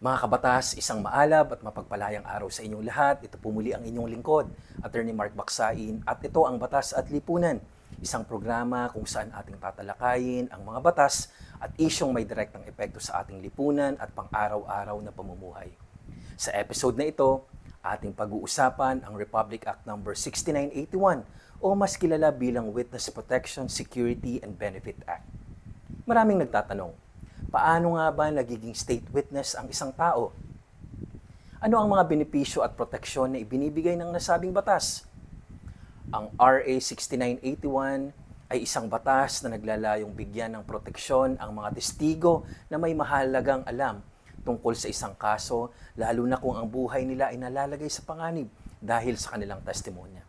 Mga kabatas, isang maalab at mapagpalayang araw sa inyong lahat. Ito po muli ang inyong lingkod, Attorney Mark Baksain, at ito ang Batas at Lipunan, isang programa kung saan ating tatalakayin ang mga batas at isyong may direktang epekto sa ating lipunan at pang-araw-araw na pamumuhay. Sa episode na ito, ating pag-uusapan ang Republic Act No. 6981 o mas kilala bilang Witness Protection, Security, and Benefit Act. Maraming nagtatanong, paano nga ba nagiging state witness ang isang tao? Ano ang mga benepisyo at proteksyon na ibinibigay ng nasabing batas? Ang RA 6981 ay isang batas na naglalayong bigyan ng proteksyon ang mga testigo na may mahalagang alam tungkol sa isang kaso, lalo na kung ang buhay nila ay nalalagay sa panganib dahil sa kanilang testimonya.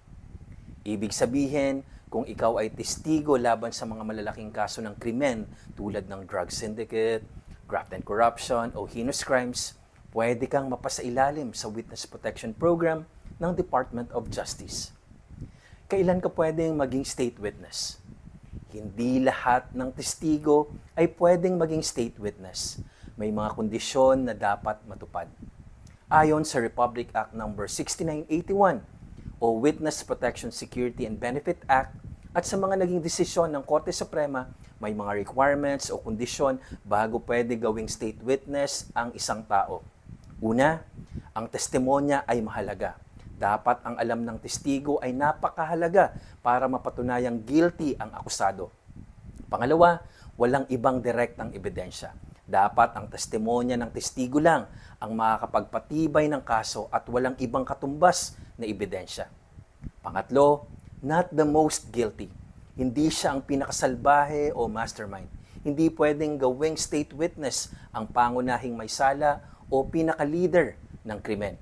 Ibig sabihin, kung ikaw ay testigo laban sa mga malalaking kaso ng krimen tulad ng drug syndicate, graft and corruption o heinous crimes, pwede kang mapasailalim sa Witness Protection Program ng Department of Justice. Kailan ka pwedeng maging state witness? Hindi lahat ng testigo ay pwedeng maging state witness. May mga kondisyon na dapat matupad. Ayon sa Republic Act No. 6981, o Witness Protection, Security, and Benefit Act at sa mga naging desisyon ng Korte Suprema, may mga requirements o kondisyon bago pwede gawing state witness ang isang tao. Una, ang testimonya ay mahalaga. Dapat ang alam ng testigo ay napakahalaga para mapatunayang guilty ang akusado. Pangalawa, walang ibang direktang ebidensya. Dapat ang testimonya ng testigo lang ang makakapagpatibay ng kaso at walang ibang katumbas na ebidensya. Pangatlo, not the most guilty. Hindi siya ang pinakasalbahe o mastermind. Hindi pwedeng gawing state witness ang pangunahing may sala o pinaka-leader ng krimen.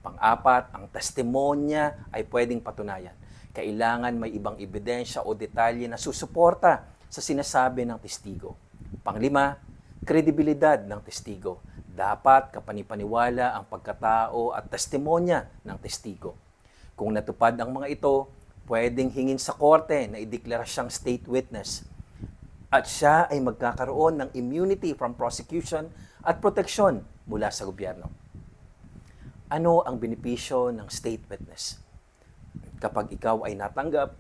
Pang-apat, ang testimonya ay pwedeng patunayan. Kailangan may ibang ebidensya o detalye na susuporta sa sinasabi ng testigo. Panglima, kredibilidad ng testigo. Dapat kapanipaniwala ang pagkatao at testimonya ng testigo. Kung natupad ang mga ito, pwedeng hingin sa korte na ideklara siyang state witness at siya ay magkakaroon ng immunity from prosecution at proteksyon mula sa gobyerno. Ano ang benepisyo ng state witness? Kapag ikaw ay natanggap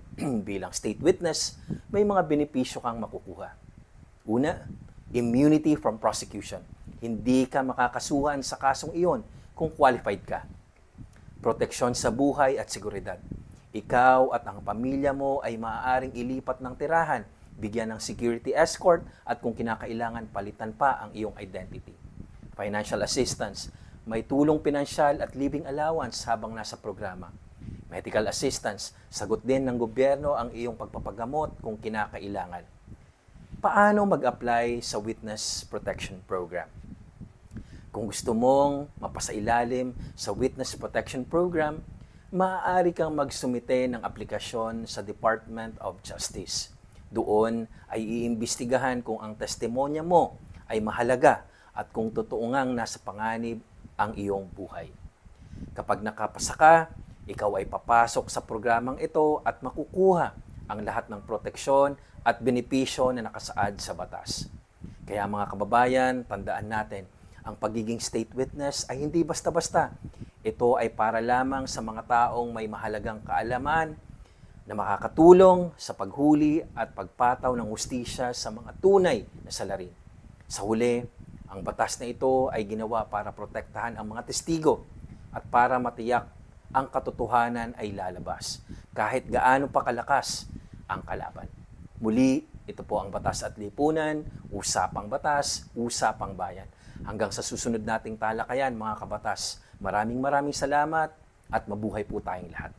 bilang state witness, may mga benepisyo kang makukuha. Una, immunity from prosecution. Hindi ka makakasuhan sa kasong iyon kung qualified ka. Proteksyon sa buhay at seguridad. Ikaw at ang pamilya mo ay maaaring ilipat ng tirahan, bigyan ng security escort at kung kinakailangan palitan pa ang iyong identity. Financial assistance. May tulong pinansyal at living allowance habang nasa programa. Medical assistance. Sagot din ng gobyerno ang iyong pagpapagamot kung kinakailangan. Paano mag-apply sa Witness Protection Program? Kung gusto mong mapasailalim sa Witness Protection Program, maaari kang magsumite ng aplikasyon sa Department of Justice. Doon ay iimbestigahan kung ang testimonya mo ay mahalaga at kung totoo ngang nasa panganib ang iyong buhay. Kapag nakapasa ka, ikaw ay papasok sa programang ito at makukuha ang lahat ng proteksyon at benepisyo na nakasaad sa batas. Kaya mga kababayan, tandaan natin, ang pagiging state witness ay hindi basta-basta. Ito ay para lamang sa mga taong may mahalagang kaalaman na makakatulong sa paghuli at pagpataw ng hustisya sa mga tunay na salarin. Sa huli, ang batas na ito ay ginawa para protektahan ang mga testigo at para matiyak ang katotohanan ay lalabas, kahit gaano pa kalakas ang kalaban. Muli, ito po ang Batas at Lipunan, Usapang Batas, Usapang Bayan. Hanggang sa susunod nating talakayan, mga kabatas, maraming salamat at mabuhay po tayong lahat.